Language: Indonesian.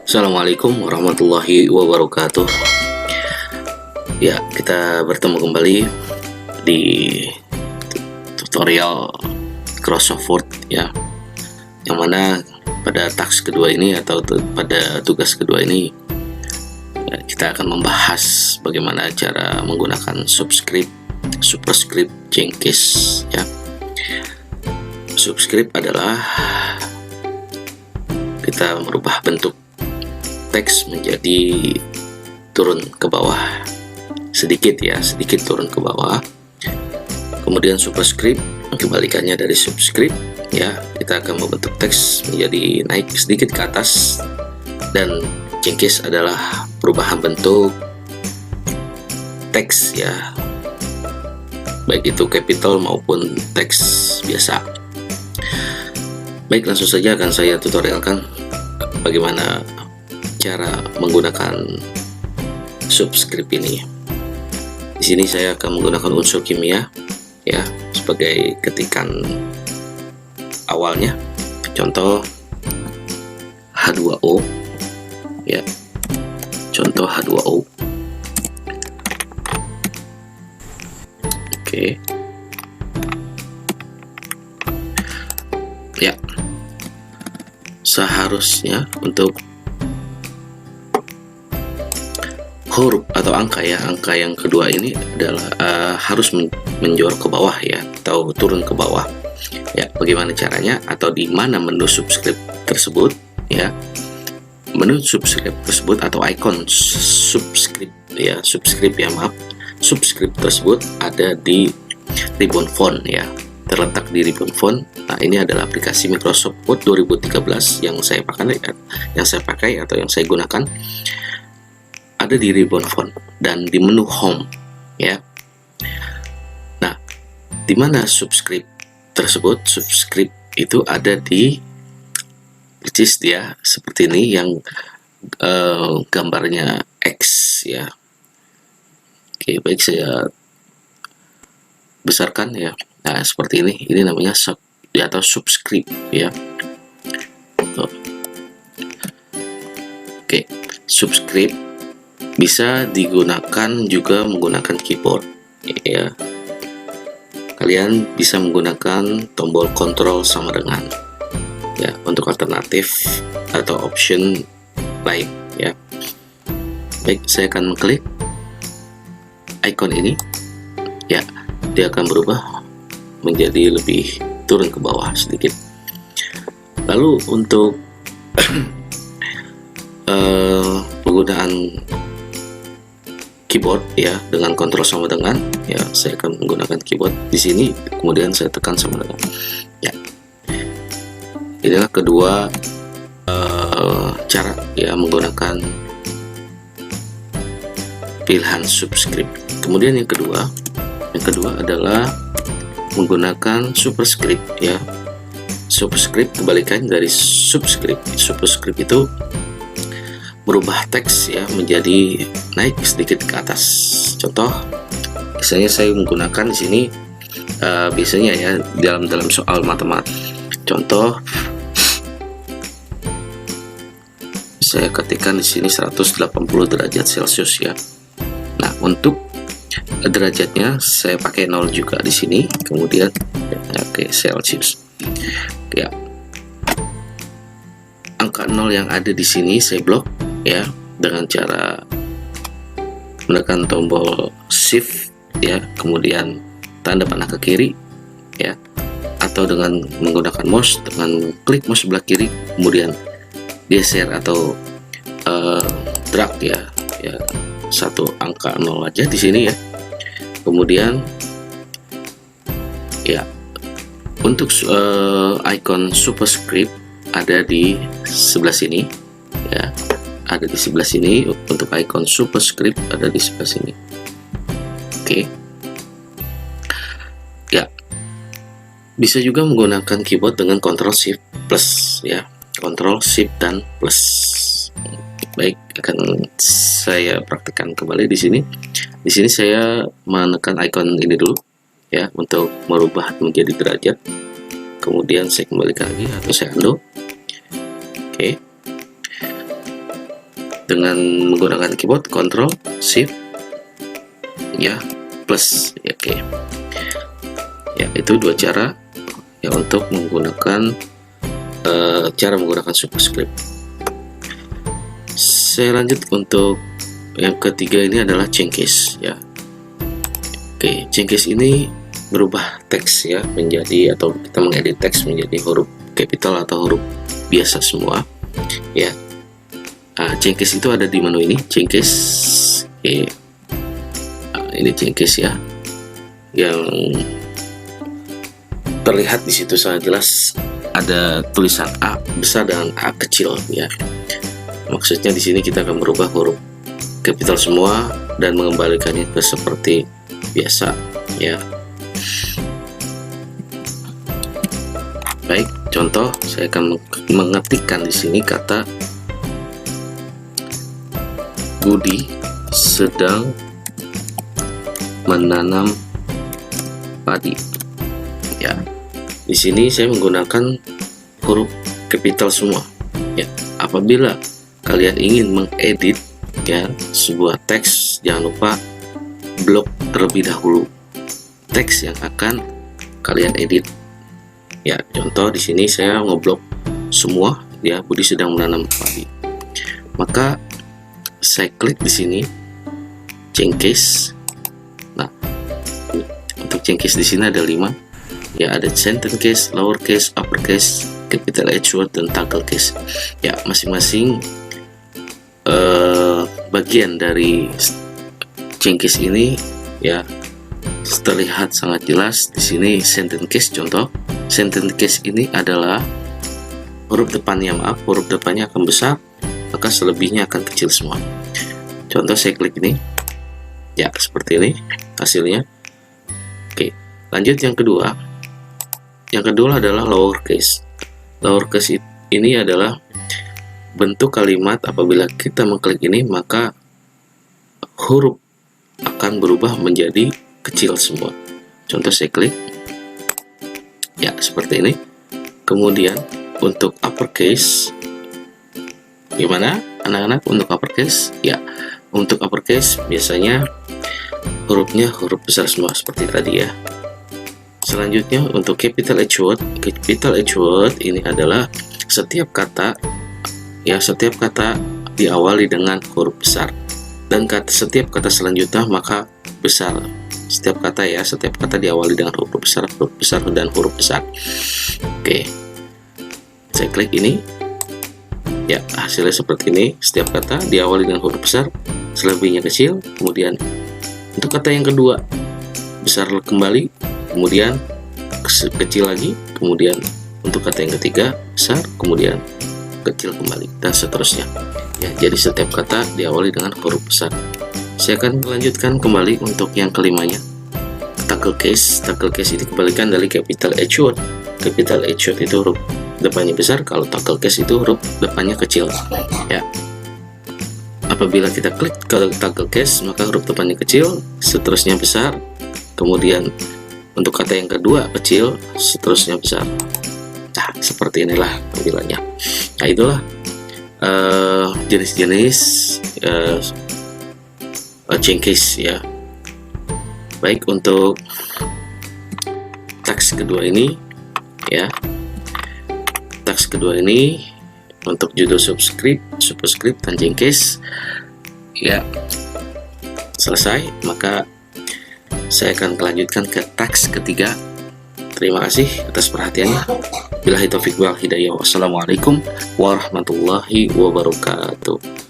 Assalamualaikum warahmatullahi wabarakatuh. Ya, kita bertemu kembali di tutorial Microsoft Word ya. Yang mana pada task kedua ini atau pada tugas kedua ini ya, kita akan membahas bagaimana cara menggunakan subscript, superscript, Jenkins ya. Subscript adalah kita merubah bentuk teks menjadi turun ke bawah sedikit turun ke bawah. Kemudian superscript kebalikannya dari subscript ya, kita akan membentuk teks menjadi naik sedikit ke atas, dan Jenkins adalah perubahan bentuk teks ya, baik itu capital maupun teks biasa. Baik, langsung saja akan saya tutorialkan bagaimana cara menggunakan subscript ini. Di sini saya akan menggunakan unsur kimia ya sebagai ketikan awalnya. Contoh H2O ya. Contoh H2O. Oke. Ya. Seharusnya untuk huruf atau angka ya, angka yang kedua ini adalah harus menjor ke bawah ya, atau turun ke bawah ya. Bagaimana caranya atau di mana menu subscript tersebut ya, menu subscript tersebut atau icon subscript ya, subscript tersebut ada di ribbon font ya, terletak di ribbon font. Nah, ini adalah aplikasi Microsoft Word 2013 yang saya pakai atau yang saya gunakan, ada di ribbon font dan di menu home ya. Nah, di mana subscript tersebut? Subscript itu ada di persis dia seperti ini yang gambarnya X ya. Oke, baik, saya besarkan ya. Nah, seperti ini namanya atau subscript ya. Tuh. Oke, subscript bisa digunakan juga menggunakan keyboard ya. Kalian bisa menggunakan tombol kontrol sama dengan ya untuk alternatif atau option lain ya. Baik, saya akan mengklik icon ini ya, dia akan berubah menjadi lebih turun ke bawah sedikit. Lalu untuk penggunaan keyboard ya dengan kontrol sama dengan ya, saya akan menggunakan keyboard di sini, kemudian saya tekan sama dengan ya. Inilah kedua cara ya menggunakan pilihan subscript. Kemudian yang kedua adalah menggunakan superscript ya. Superscript kebalikan dari subscript. Superscript itu merubah teks ya menjadi naik sedikit ke atas. Contoh, misalnya saya menggunakan di sini biasanya ya dalam soal matematik. Contoh, saya ketikkan di sini 180 derajat Celcius ya. Nah, untuk derajatnya saya pakai 0 juga di sini, kemudian oke, Celcius ya. Angka 0 yang ada di sini saya blok ya dengan cara menekan tombol shift ya, kemudian tanda panah ke kiri ya, atau dengan menggunakan mouse, dengan klik mouse sebelah kiri kemudian geser atau drag ya satu angka 0 aja di sini ya. Kemudian ya untuk icon superscript ada di sebelah sini ya, ada di sebelah sini. Untuk icon superscript ada di sebelah sini. Oke ya, bisa juga menggunakan keyboard dengan Ctrl Shift plus ya, Ctrl Shift dan plus. Baik, akan saya praktikkan kembali di sini. Di sini saya menekan icon ini dulu ya untuk merubah menjadi derajat. Kemudian saya kembalikan lagi atau saya undo. Oke. dengan menggunakan keyboard Ctrl Shift ya plus ya, oke. Ya, itu dua cara ya untuk menggunakan cara menggunakan superscript. Saya lanjut untuk yang ketiga, ini adalah change case ya. Oke, change case ini berubah teks ya menjadi, atau kita mengedit teks menjadi huruf capital atau huruf biasa semua ya. Change case itu ada di menu ini, change case. Oke. Ini change case ya, yang terlihat di situ sangat jelas ada tulisan A besar dan A kecil ya. Maksudnya di sini kita akan merubah huruf capital semua dan mengembalikannya ke seperti biasa ya. Baik, contoh saya akan mengetikkan di sini kata Budi sedang menanam padi ya. Di sini saya menggunakan huruf capital semua ya. Apabila kalian ingin mengedit ya sebuah teks, jangan lupa blok terlebih dahulu teks yang akan kalian edit ya. Contoh di sini saya ngeblok semua ya, Budi sedang menanam padi. Maka saya klik di sini change case. Nah, untuk change case di sini ada 5 ya, ada sentence case, lower case, upper case, capital H word, dan toggle case ya. Masing-masing bagian dari change case ini ya terlihat sangat jelas di sini. Sentence case, contoh sentence case ini adalah huruf depannya, huruf depannya akan besar, maka selebihnya akan kecil semua. Contoh saya klik ini ya, seperti ini hasilnya. Oke, lanjut yang kedua. Yang kedua adalah lower case. Lower case ini adalah bentuk kalimat apabila kita mengklik ini, maka huruf akan berubah menjadi kecil semua. Contoh saya klik ya, seperti ini. Kemudian untuk uppercase, gimana anak-anak untuk uppercase? Ya, untuk uppercase biasanya hurufnya huruf besar semua seperti tadi ya. Selanjutnya untuk capital H word. Capital H word ini adalah setiap kata ya, setiap kata diawali dengan huruf besar, dan setiap kata selanjutnya maka besar. Setiap kata ya, setiap kata diawali dengan huruf besar dan huruf besar. Oke, saya klik ini ya, hasilnya seperti ini. Setiap kata diawali dengan huruf besar, selebihnya kecil. Kemudian untuk kata yang kedua besar kembali, kemudian kecil lagi, kemudian untuk kata yang ketiga besar, kemudian kecil kembali, dan seterusnya ya. Jadi setiap kata diawali dengan huruf besar. Saya akan melanjutkan kembali untuk yang kelimanya, toggle case. Toggle case ini kebalikan dari capital H word. Capital H word itu huruf depannya besar, kalau toggle case itu huruf depannya kecil ya. Apabila kita klik ke toggle case, maka huruf depannya kecil, seterusnya besar, kemudian untuk kata yang kedua kecil, seterusnya besar. Nah, seperti inilah tampilannya. Nah, itulah jenis-jenis change case ya. Baik, untuk teks kedua ini ya, teks kedua ini untuk judul superscript dan change case ya selesai. Maka saya akan melanjutkan ke teks ketiga. Terima kasih atas perhatiannya. Billahi taufiq wal hidayah. Wassalamualaikum warahmatullahi wabarakatuh.